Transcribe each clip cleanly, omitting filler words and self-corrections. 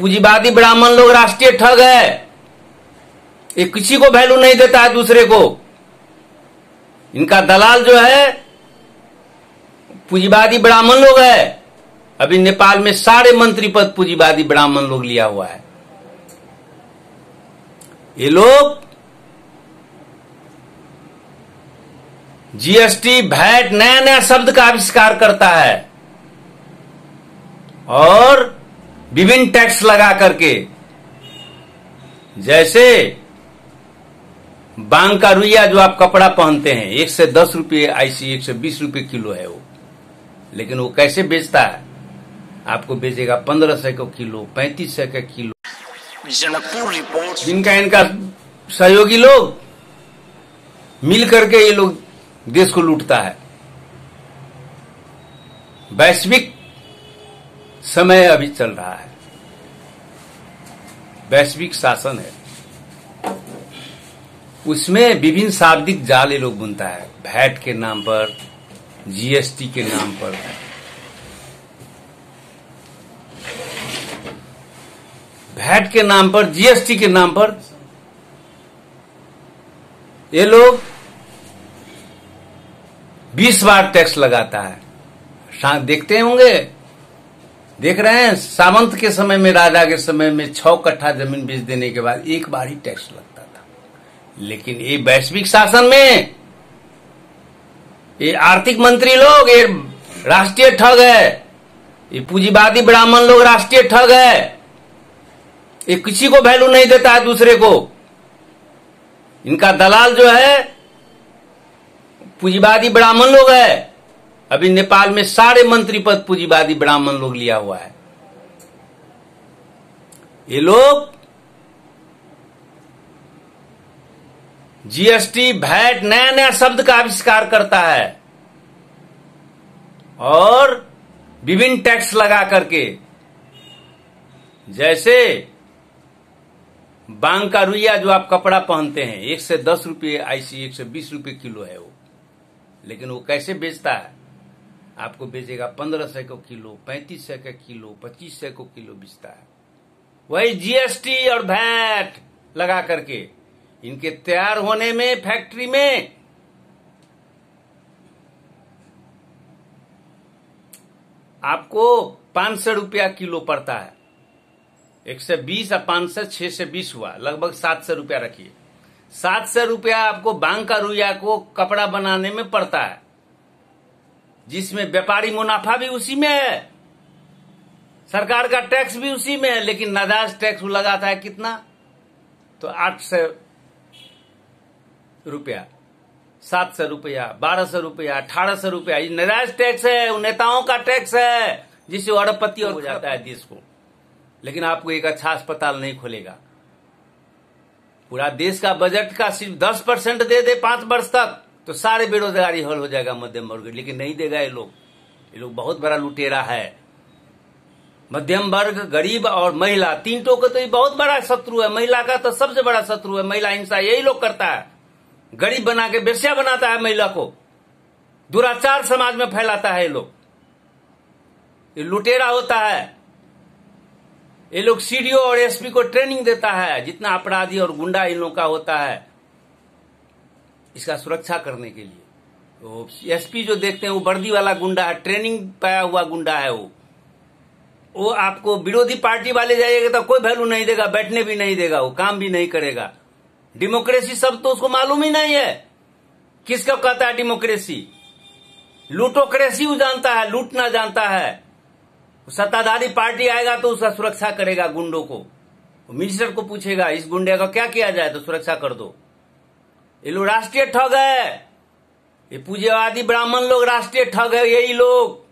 पूंजीवादी ब्राह्मण लोग राष्ट्रीय ठग है। ये किसी को वैल्यू नहीं देता है, दूसरे को। इनका दलाल जो है पूंजीवादी ब्राह्मण लोग है। अभी नेपाल में सारे मंत्री पद पूंजीवादी ब्राह्मण लोग लिया हुआ है। ये लोग जीएसटी, वैट, नया नया शब्द का आविष्कार करता है और विभिन्न टैक्स लगा करके, जैसे बांग का रुइया जो आप कपड़ा पहनते हैं 1 से 10 रुपये, आईसी 120 रुपये किलो है वो, लेकिन वो कैसे बेचता है? आपको बेचेगा 1500 का किलो, 3500 का किलो। जनकपुर रिपोर्ट। जिनका इनका सहयोगी लोग मिल करके ये लोग देश को लूटता है। वैश्विक समय अभी चल रहा है, वैश्विक शासन है, उसमें विभिन्न शाब्दिक जाल ये लोग बुनता है। वैट के नाम पर, जीएसटी के नाम पर, वैट के नाम पर, जीएसटी के नाम पर ये लोग 20 बार टैक्स लगाता है। देखते होंगे, देख रहे हैं, सामंत के समय में, राजा के समय में 6 कट्ठा जमीन बेच देने के बाद एक बार ही टैक्स लगता था। लेकिन ये वैश्विक शासन में ये आर्थिक मंत्री लोग ये राष्ट्रीय ठग है। ये पूंजीवादी ब्राह्मण लोग राष्ट्रीय ठग है। ये किसी को वैल्यू नहीं देता है, दूसरे को। इनका दलाल जो है पूंजीवादी ब्राह्मण लोग है। अभी नेपाल में सारे मंत्री पद पूंजीवादी ब्राह्मण लोग लिया हुआ है। ये लोग जीएसटी, वैट, नया नया शब्द का आविष्कार करता है और विभिन्न टैक्स लगा करके, जैसे बांग का रुइया जो आप कपड़ा पहनते हैं 1 से 10 रुपये, आईसी 120 रुपये किलो है वो, लेकिन वो कैसे बेचता है? आपको बेचेगा 1500 का किलो, 3500 का किलो, 2500 को किलो बेचता है। वही जीएसटी और वैट लगा करके इनके तैयार होने में फैक्ट्री में आपको 500 रुपया किलो पड़ता है। 120 और 500, 6 से 20 हुआ, लगभग 700 रुपया रखिए। 700 रुपया आपको बांग का रुइया को कपड़ा बनाने में पड़ता है, जिसमें व्यापारी मुनाफा भी उसी में है, सरकार का टैक्स भी उसी में है। लेकिन नाजायज टैक्स लगाता है कितना? तो 800 रुपया, 700 रुपया, 1200 रुपया, 1800 रुपया, ये नाजायज टैक्स है, उन नेताओं का टैक्स है, जिससे अरबपति हो जाता है देश को। लेकिन आपको एक अच्छा अस्पताल नहीं खोलेगा। पूरा देश का बजट का सिर्फ 10% दे दे 5 वर्ष तक, तो सारे बेरोजगारी हल हो जाएगा मध्यम वर्ग। लेकिन नहीं देगा ये लोग बहुत बड़ा लुटेरा है। मध्यम वर्ग, गरीब और महिला, तीनों को तो ये बहुत बड़ा शत्रु है। महिला का तो सबसे बड़ा शत्रु है। महिला हिंसा यही लोग करता है, गरीब बना के बेश्या बनाता है महिला को, दुराचार समाज में फैलाता है। ये लोग, ये लुटेरा होता है। ये लोग सीडीओ और एसपी को ट्रेनिंग देता है, जितना अपराधी और गुंडा इन लोग का होता है, इसका सुरक्षा करने के लिए। तो एसपी जो देखते हैं वो वर्दी वाला गुंडा है, ट्रेनिंग पाया हुआ गुंडा है। वो आपको विरोधी पार्टी वाले जाइएगा तो कोई वैल्यू नहीं देगा, बैठने भी नहीं देगा, वो काम भी नहीं करेगा। डेमोक्रेसी सब तो उसको मालूम ही नहीं है। किसको कहता है डेमोक्रेसी? लूटोक्रेसी वो जानता है, लूटना जानता है। सत्ताधारी पार्टी आएगा तो उसका सुरक्षा करेगा गुंडों को। मिनिस्टर को पूछेगा इस गुंडे का क्या किया जाए, तो सुरक्षा कर दो। ये लोग राष्ट्रीय ठग है। ये पूंजीवादी ब्राह्मण लोग राष्ट्रीय ठग है। यही लोग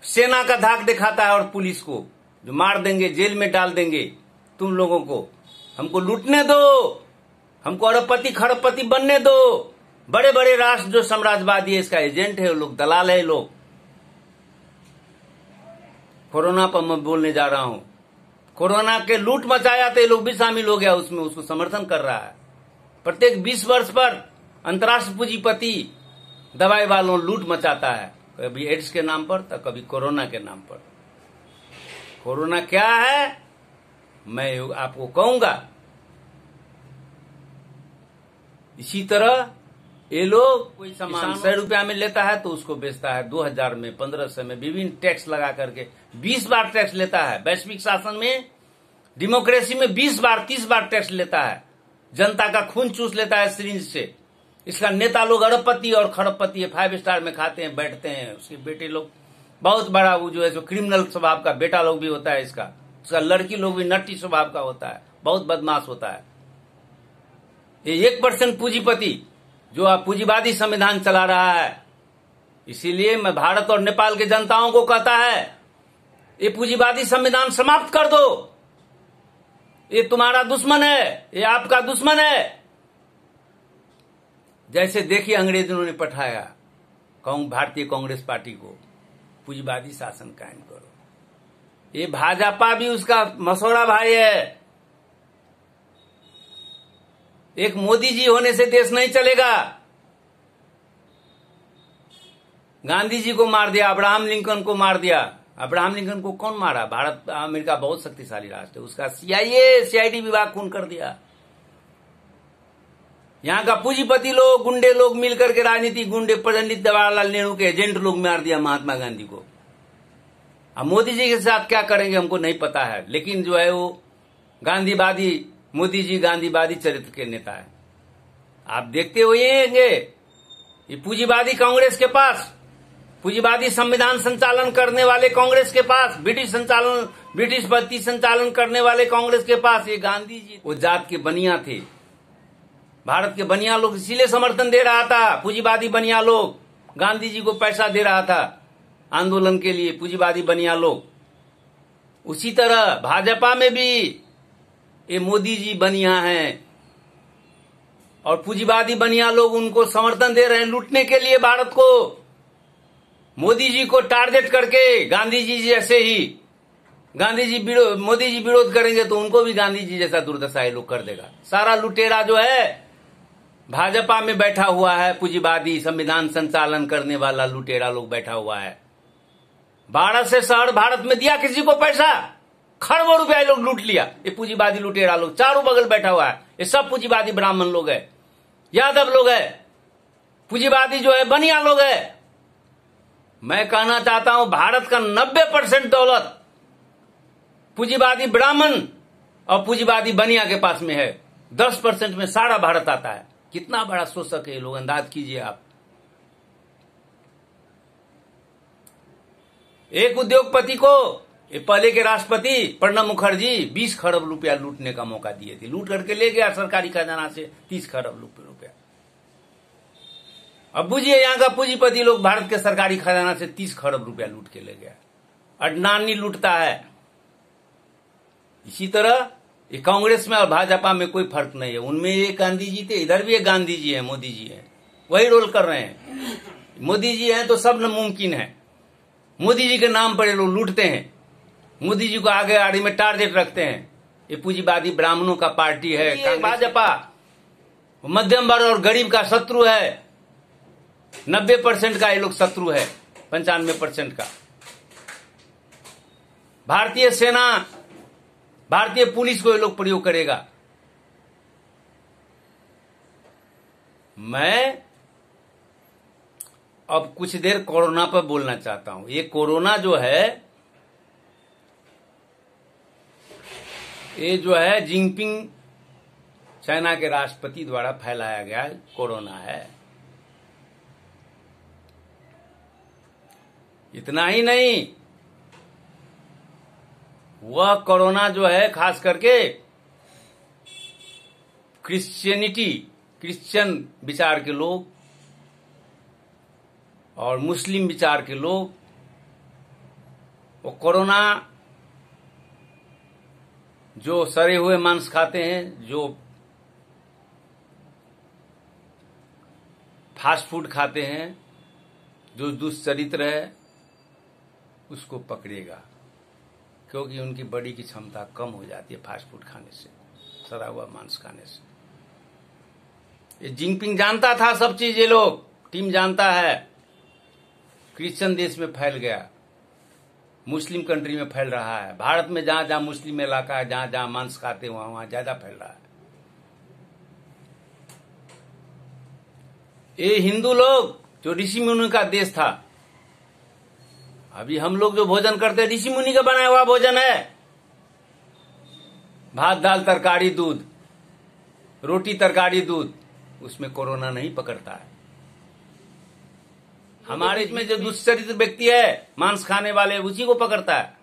सेना का धाक दिखाता है और पुलिस को, जो मार देंगे, जेल में डाल देंगे तुम लोगों को। हमको लूटने दो, हमको अरबपति खरबपति बनने दो। बड़े बड़े राष्ट्र जो साम्राज्यवादी है, इसका एजेंट है, लोग दलाल है। लोग कोरोना पर मैं बोलने जा रहा हूं। कोरोना के लूट मचाया तो ये लोग भी शामिल हो गया उसमें, उसको समर्थन कर रहा है। प्रत्येक 20 वर्ष पर अंतर्राष्ट्रीय पूंजीपति दवाई वालों लूट मचाता है, कभी एड्स के नाम पर तो कभी कोरोना के नाम पर। कोरोना क्या है मैं आपको कहूंगा। इसी तरह ये लोग कोई सामान 100 रुपया में लेता है तो उसको बेचता है 2000 में, 1500 में, विभिन्न टैक्स लगा करके 20 बार टैक्स लेता है। वैश्विक शासन में, डेमोक्रेसी में 20 बार 30 बार टैक्स लेता है। जनता का खून चूस लेता है सिरिंज से। इसका नेता लोग अरबपति और खरबपति है, 5 स्टार में खाते हैं, बैठते हैं। उसके बेटे लोग बहुत बड़ा वो जो है जो क्रिमिनल स्वभाव का बेटा लोग भी होता है इसका लड़की लोग भी नट्टी स्वभाव का होता है, बहुत बदमाश होता है। ये 1% पूंजीपति जो आप पूंजीवादी संविधान चला रहा है। इसीलिए मैं भारत और नेपाल के जनताओं को कहता है ये पूंजीवादी संविधान समाप्त कर दो। ये तुम्हारा दुश्मन है, ये आपका दुश्मन है। जैसे देखिए अंग्रेजों ने पठाया भारतीय कांग्रेस पार्टी को, पूंजीवादी शासन कायम करो। ये भाजपा भी उसका मसौड़ा भाई है। एक मोदी जी होने से देश नहीं चलेगा। गांधी जी को मार दिया, अब्राहम लिंकन को मार दिया। अब्राहम लिंकन को कौन मारा? भारत अमेरिका बहुत शक्तिशाली राष्ट्र है, उसका सीआईडी विभाग खून कर दिया। यहां का पूंजीपति लोग, गुंडे लोग मिलकर के राजनीति गुंडे, पंडित जवाहरलाल नेहरू के एजेंट लोग मार दिया महात्मा गांधी को। अब मोदी जी के साथ क्या करेंगे हमको नहीं पता है, लेकिन जो है वो गांधीवादी, मोदी जी गांधीवादी चरित्र के नेता है। आप देखते होंगे ये पूंजीवादी कांग्रेस के पास, पूंजीवादी संविधान संचालन करने वाले कांग्रेस के पास, ब्रिटिश पद्धति संचालन करने वाले कांग्रेस के पास ये गांधी जी वो जात के बनिया थे। भारत के बनिया लोग इसीलिए समर्थन दे रहा था। पूंजीवादी बनिया लोग गांधी जी को पैसा दे रहा था आंदोलन के लिए, पूंजीवादी बनिया लोग। उसी तरह भाजपा में भी ये मोदी जी बनिया हैं और पूंजीवादी बनिया लोग उनको समर्थन दे रहे हैं लूटने के लिए भारत को। मोदी जी को टारगेट करके गांधी जी जैसे ही मोदी जी विरोध करेंगे तो उनको भी गांधी जी जैसा दुर्दशा ये लोग कर देगा। सारा लुटेरा जो है भाजपा में बैठा हुआ है, पूंजीवादी संविधान संचालन करने वाला लुटेरा लोग बैठा हुआ है। 12 से शहर भारत में दिया किसी को पैसा, खरबों रुपया लोग लूट लिया। ये पूंजीवादी लुटेरा लोग चारों बगल बैठा हुआ है। ये सब पूंजीवादी ब्राह्मण लोग है, यादव लोग है, पूंजीवादी जो है बनिया लोग है। मैं कहना चाहता हूं भारत का 90% दौलत पूंजीवादी ब्राह्मण और पूंजीवादी बनिया के पास में है। 10% में सारा भारत आता है। कितना बड़ा शोषक है ये लोग, अंदाज कीजिए आप। एक उद्योगपति को ये पहले के राष्ट्रपति प्रणब मुखर्जी 20 खरब रुपया लूटने का मौका दिए थे, लूट करके ले गया सरकारी खजाना से 30 खरब रुपया। अब बुझिए यहां का पूंजीपति लोग भारत के सरकारी खजाना से 30 खरब रुपया लूट के ले गया। अडनानी लूटता है। इसी तरह ये कांग्रेस में और भाजपा में कोई फर्क नहीं है। उनमें एक गांधी जी थे, इधर भी एक गांधी जी है, मोदी जी है, वही रोल कर रहे हैं। मोदी जी हैं तो सब मुमकिन है। मोदी जी के नाम पर ये लोग लूटते हैं, मोदी जी को आगे आड़ी में टारगेट रखते हैं। ये पूंजीवादी ब्राह्मणों का पार्टी है भाजपा। मध्यम वर्ग और गरीब का शत्रु है। 90% का ये लोग शत्रु है, 95% का। भारतीय सेना, भारतीय पुलिस को ये लोग प्रयोग करेगा। मैं अब कुछ देर कोरोना पर बोलना चाहता हूं। ये कोरोना जो है, ये जो है जिनपिंग चाइना के राष्ट्रपति द्वारा फैलाया गया कोरोना है। इतना ही नहीं, वह कोरोना जो है खास करके क्रिश्चियन विचार के लोग और मुस्लिम विचार के लोग, वो कोरोना जो सड़े हुए मांस खाते हैं, जो फास्ट फूड खाते हैं, जो दुष्चरित्र है, उसको पकड़ेगा, क्योंकि उनकी बॉडी की क्षमता कम हो जाती है फास्ट फूड खाने से, सड़ा हुआ मांस खाने से। ये जिनपिंग जानता था सब चीज, ये लोग टीम जानता है। क्रिश्चियन देश में फैल गया मुस्लिम कंट्री में फैल रहा है। भारत में जहां जहां मुस्लिम इलाका है, जहां जहां मांस खाते हैं, वहां ज्यादा फैल रहा है। ये हिंदू लोग जो ऋषि मुनि का देश था, अभी हम लोग जो भोजन करते हैं ऋषि मुनि का बनाया हुआ भोजन है। भात दाल तरकारी दूध, रोटी तरकारी दूध, उसमें कोरोना नहीं पकड़ता है। हमारे इसमें जो दुष्चरित्र व्यक्ति है, मांस खाने वाले, उसी को पकड़ता है।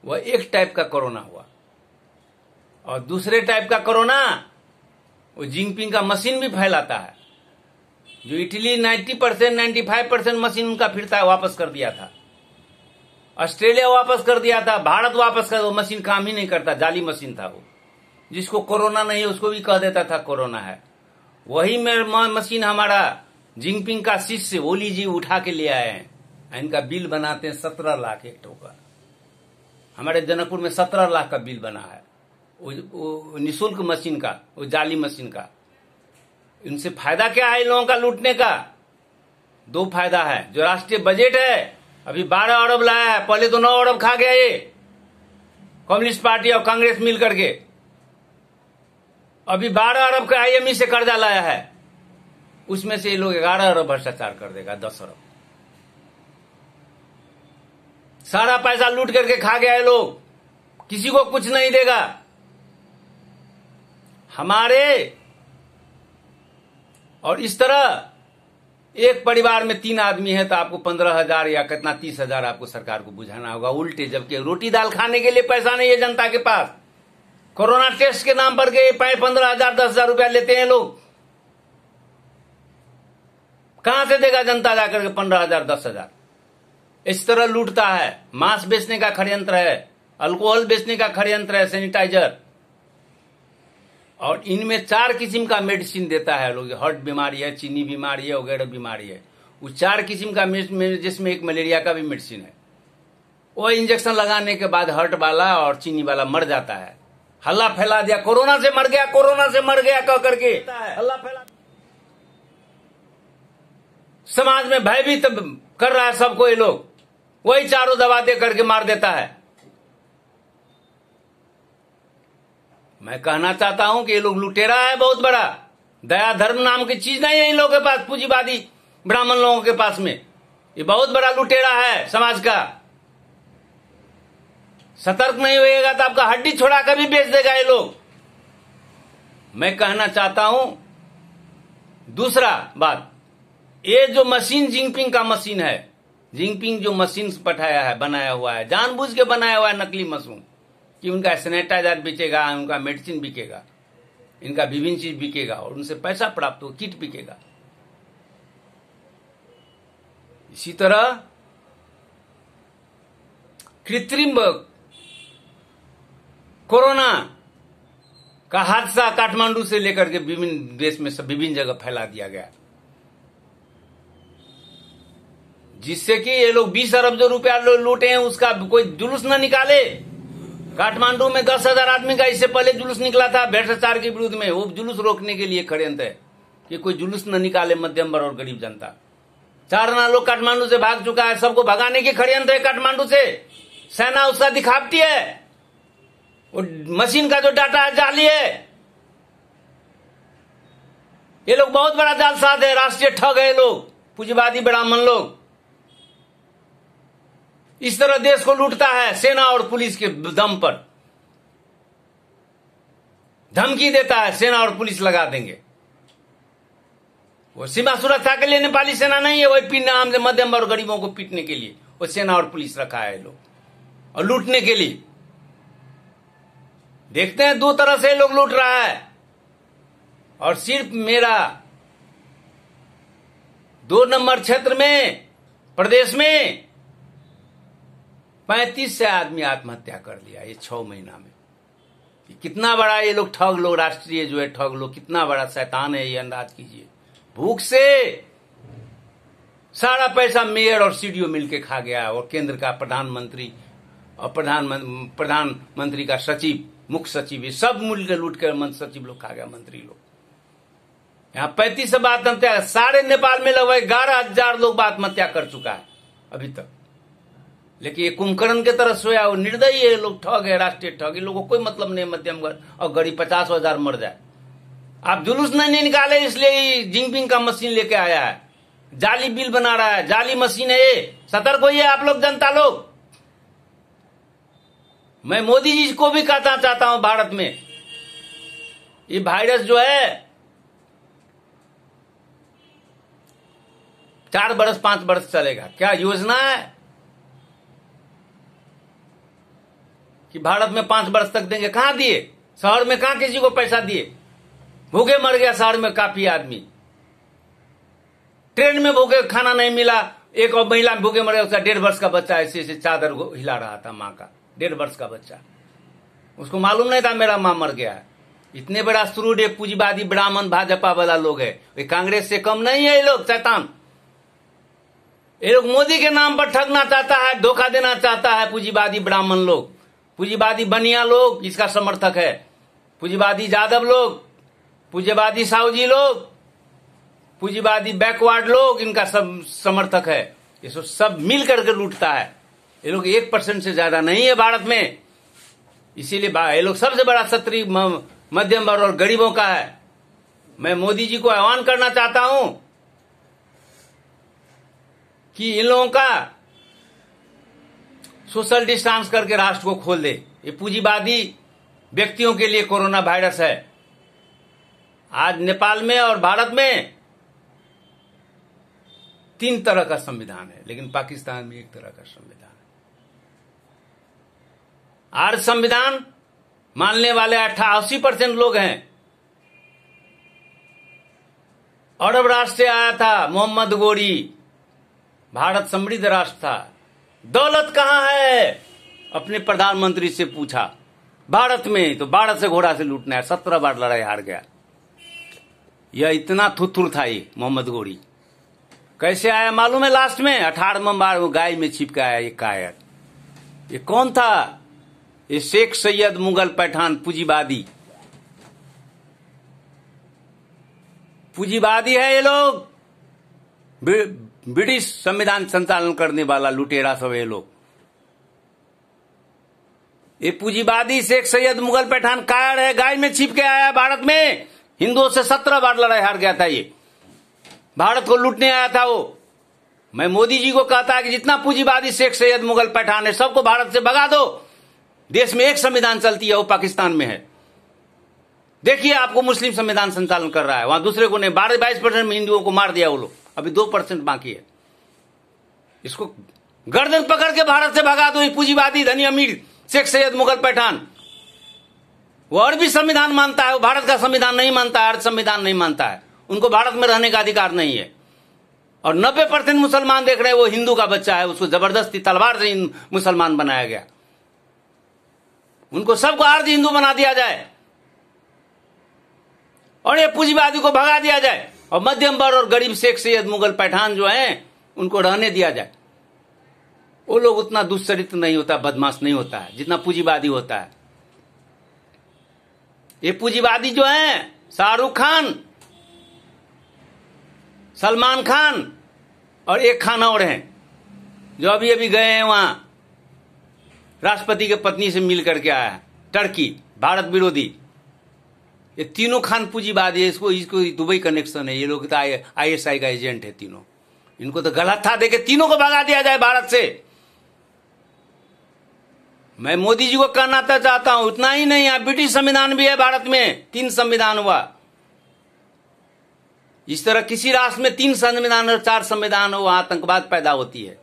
वह एक टाइप का कोरोना हुआ। और दूसरे टाइप का कोरोना वो जिंगपिंग का मशीन भी फैलाता है। जो इटली 90% 95% मशीन उनका फिरता है, वापस कर दिया था। ऑस्ट्रेलिया वापस कर दिया था, भारत वापस कर, वो मशीन काम ही नहीं करता, जाली मशीन था वो। जिसको कोरोना नहीं है उसको भी कह देता था कोरोना है। वही मशीन हमारा जिंगपिंग का शिष्य ओली जी उठा के ले आए हैं। इनका बिल बनाते हैं 17 लाख एक ठोका। हमारे जनकपुर में 17 लाख का बिल बना है वो निःशुल्क मशीन का, वो जाली मशीन का। इनसे फायदा क्या है इन लोगों का लूटने का? 2 फायदा है। जो राष्ट्रीय बजट है अभी 12 अरब लाया है, पहले तो 9 अरब खा गया ये कम्युनिस्ट पार्टी और कांग्रेस मिल करके। अभी 12 अरब का IMF से कर्जा लाया है, उसमें से ये लोग 11 अरब भ्रष्टाचार कर देगा, 10 अरब। सारा पैसा लूट करके खा गया है लोग, किसी को कुछ नहीं देगा। हमारे और इस तरह एक परिवार में 3 आदमी है तो आपको 15,000 या कितना 30,000 आपको सरकार को बुझाना होगा उल्टे, जबकि रोटी दाल खाने के लिए पैसा नहीं है जनता के पास। कोरोना टेस्ट के नाम पर के 15,000 10,000 रुपया लेते हैं लोग। कहां से देगा जनता जाकर के 15,000 10,000? इस तरह लूटता है। मांस बेचने का षड्यंत्र है, अल्कोहल बेचने का षड्यंत्र है, सैनिटाइजर। और इनमें 4 किस्म का मेडिसिन देता है लोग। हार्ट बीमारी है, चीनी बीमारी है, वगैरह बीमारी है। वो 4 किस्म का जिसमें एक मलेरिया का भी मेडिसिन है। वो इंजेक्शन लगाने के बाद हार्ट वाला और चीनी वाला मर जाता है। हल्ला फैला दिया, कोरोना से मर गया, कोरोना से मर गया कह करके हल्ला फैला, समाज में भयभीत कर रहा है सबको। ये लोग वही चारों दवा दे करके मार देता है। मैं कहना चाहता हूं कि ये लोग लुटेरा है बहुत बड़ा। दया धर्म नाम की चीज नहीं है इन लोगों के पास, पूंजीवादी ब्राह्मण लोगों के पास में। ये बहुत बड़ा लुटेरा है समाज का। सतर्क नहीं होएगा तो आपका हड्डी छोड़ा कर भी बेच देगा ये लोग। मैं कहना चाहता हूं दूसरा बात, ये जो मशीन जिंगपिंग का मशीन है, जिंगपिंग जो मशीन पठाया है, बनाया हुआ है, जानबूझ के बनाया हुआ है नकली मशीन, कि उनका सैनिटाइजर बिकेगा, उनका मेडिसिन बिकेगा, इनका विभिन्न चीज बिकेगा और उनसे पैसा प्राप्त हो, किट बिकेगा। इसी तरह कृत्रिम कोरोना का हादसा काठमांडू से लेकर के विभिन्न देश में सब विभिन्न जगह फैला दिया गया, जिससे कि ये लोग 20 अरब जो रुपया लूटे हैं उसका कोई जुलूस न निकाले। काठमांडू में 10,000 आदमी का इससे पहले जुलूस निकला था भ्रष्टाचार के विरुद्ध में। वो जुलूस रोकने के लिए षड्यंत्र है कि कोई जुलूस न निकाले मध्यम वर्ग और गरीब जनता। 4 आना लोग काठमांडू से भाग चुका है, सबको भगाने की षड्यंत्र है काठमांडू से। सेना उसका दिखावटी है, वो मशीन का जो डाटा है जाली है। ये लोग बहुत बड़ा जालसाज है, राष्ट्रीय ठग है लोग, पूंजीवादी ब्राह्मण लोग। इस तरह देश को लूटता है सेना और पुलिस के दम पर। धमकी देता है सेना और पुलिस लगा देंगे। वो सीमा सुरक्षा के लिए नेपाली सेना नहीं है, वही पीटने आम से मध्यम और गरीबों को पीटने के लिए वो सेना और पुलिस रखा है लोग, और लूटने के लिए। देखते हैं 2 तरह से लोग लूट रहा है। और सिर्फ मेरा 2 नंबर क्षेत्र में प्रदेश में 35 से आदमी आत्महत्या कर लिया ये 6 महीना में। कितना बड़ा ये लोग ठग लोग, राष्ट्रीय जो है ठग लोग, कितना बड़ा शैतान है ये अंदाज कीजिए। भूख से सारा पैसा मेयर और सीडीओ मिलके खा गया, और केंद्र का प्रधानमंत्री और प्रधानमंत्री का सचिव, मुख्य सचिव, ये सब मिलकर लूट कर मंत्री सचिव लोग खा गया, मंत्री लोग। यहाँ 35 से आत्महत्या, सारे नेपाल में लगभग 11,000 लोग आत्महत्या कर चुका है। अभी तक। लेकिन ये कुंभकर्ण के तरह सोया, वो निर्दयी है, लोग ठग है, राष्ट्रीय ठग। इन लोगों को कोई मतलब नहीं मध्यम वर्ग और गरीब 50,000 मर जाए। आप जुलूस नहीं निकाले इसलिए जिनपिंग का मशीन लेके आया है, जाली बिल बना रहा है, जाली मशीन है ये। सतर्क होइए आप लोग, जनता लोग। मैं मोदी जी को भी कहना चाहता हूं, भारत में ये वायरस जो है 4 बरस 5 बरस चलेगा। क्या योजना है कि भारत में 5 बरस तक देंगे? कहां दिए? शहर में कहां किसी को पैसा दिए? भूखे मर गया शहर में काफी आदमी। ट्रेन में भूखे, खाना नहीं मिला। एक और महिला भूखे मर गया, उसका 1.5 वर्ष का बच्चा ऐसे ऐसे चादर हिला रहा था, मां का 1.5 वर्ष का बच्चा। उसको मालूम नहीं था मेरा मां मर गया है। इतने बड़ा सुरूड एक पूंजीवादी ब्राह्मण भाजपा वाला लोग है, वे कांग्रेस से कम नहीं है। ये लोग शैतान, ये लोग मोदी के नाम पर ठगना चाहता है, धोखा देना चाहता है। पूंजीवादी ब्राह्मण लोग, पूंजीवादी बनिया लोग इसका समर्थक है। पूंजीवादी यादव लोग, पूंजीवादी साहूजी लोग, पूंजीवादी बैकवर्ड लोग इनका सब समर्थक है। ये सब मिल करके लूटता है। ये लोग 1% से ज्यादा नहीं है भारत में। इसीलिए ये लोग सबसे बड़ा शत्रु मध्यम वर्ग और गरीबों का है। मैं मोदी जी को आह्वान करना चाहता हूं कि इन लोगों का सोशल डिस्टेंस करके राष्ट्र को खोल दे। ये पूंजीवादी व्यक्तियों के लिए कोरोना वायरस है। आज नेपाल में और भारत में 3 तरह का संविधान है, लेकिन पाकिस्तान में 1 तरह का संविधान है। आर्य संविधान मानने वाले 80% लोग हैं। अरब राष्ट्र से आया था मोहम्मद गोरी, भारत समृद्ध राष्ट्र था। दौलत कहां है? अपने प्रधानमंत्री से पूछा। भारत में, तो भारत से घोड़ा से लूटना है। 17 बार लड़ाई हार गया। यह इतना थुथुर था ये मोहम्मद गोरी। कैसे आया मालूम है? लास्ट में 18वां बार वो गाय में छिपका आया ये कायर। ये कौन था? ये शेख सैयद मुगल पठान पूंजीवादी। पूंजीवादी है ये लोग। ब्रिटिश संविधान संचालन करने वाला लुटेरा सब ये लोग। ये पूंजीवादी शेख सैयद मुगल पठान कायर है, गाय में छिप के आया भारत में। हिंदुओं से 17 बार लड़ाई हार गया था ये। भारत को लूटने आया था वो। मैं मोदी जी को कहता है कि जितना पूंजीवादी शेख सैयद मुगल पठान है सबको भारत से भगा दो। देश में एक संविधान चलती है, वो पाकिस्तान में है। देखिए आपको मुस्लिम संविधान संचालन कर रहा है, वहां दूसरे को नहीं। 12-22% में हिंदुओं को मार दिया वो लोग, अभी 2% बाकी है। इसको गर्दन पकड़ के भारत से भगा दो। ये पूंजीवादी धनी अमीर शेख सैयद मुगल पठान, वो अरबी संविधान मानता है, वो भारत का संविधान नहीं मानता है, अर्ध संविधान नहीं मानता है। उनको भारत में रहने का अधिकार नहीं है। और 90% मुसलमान देख रहे हैं, वो हिंदू का बच्चा है, उसको जबरदस्ती तलवार से मुसलमान बनाया गया। उनको सबको अर्ध हिंदू बना दिया जाए और ये पूंजीवादी को भगा दिया जाए, और मध्यम वर्ग और गरीब शेख सैयद मुगल पठान जो हैं उनको रहने दिया जाए। वो लोग उतना दुष्चरित्र नहीं होता, बदमाश नहीं होता है जितना पूंजीवादी होता है। ये पूंजीवादी जो हैं शाहरुख खान, सलमान खान और एक खान और हैं जो अभी अभी गए हैं वहां, राष्ट्रपति के पत्नी से मिल करके आया है, टर्की, भारत विरोधी। ये तीनों खान पूंजीवादी है। इसको दुबई कनेक्शन है। ये लोग तो ISI का एजेंट है तीनों। इनको तो गलत था देके तीनों को भगा दिया जाए भारत से। मैं मोदी जी को कहना चाहता हूं, इतना ही नहीं, यहां ब्रिटिश संविधान भी है भारत में। 3 संविधान हुआ। इस तरह किसी राष्ट्र में 3 संविधान और 4 संविधान हो, वहां आतंकवाद पैदा होती है।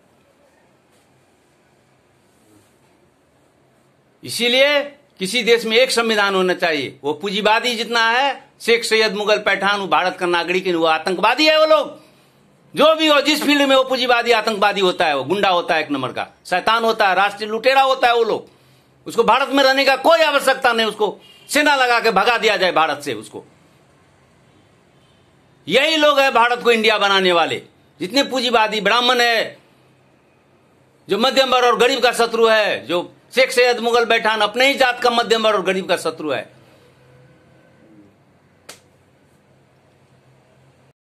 इसीलिए किसी देश में एक संविधान होना चाहिए। वो पूंजीवादी जितना है, शेख सैयद मुगल पठान, वो भारत का नागरिक है, वो आतंकवादी है। वो लोग जो भी हो, जिस फील्ड में वो पूंजीवादी आतंकवादी होता है, वो गुंडा होता है, 1 नंबर का शैतान होता है, राष्ट्रीय लुटेरा होता है वो लोग। उसको भारत में रहने का कोई आवश्यकता नहीं। उसको सेना लगा के भगा दिया जाए भारत से उसको। यही लोग है भारत को इंडिया बनाने वाले। जितने पूंजीवादी ब्राह्मण है, जो मध्यम वर्ग और गरीब का शत्रु है, जो शेख सैयद मुगल पठान अपने ही जात का मध्यम वर्ग और गरीब का शत्रु है,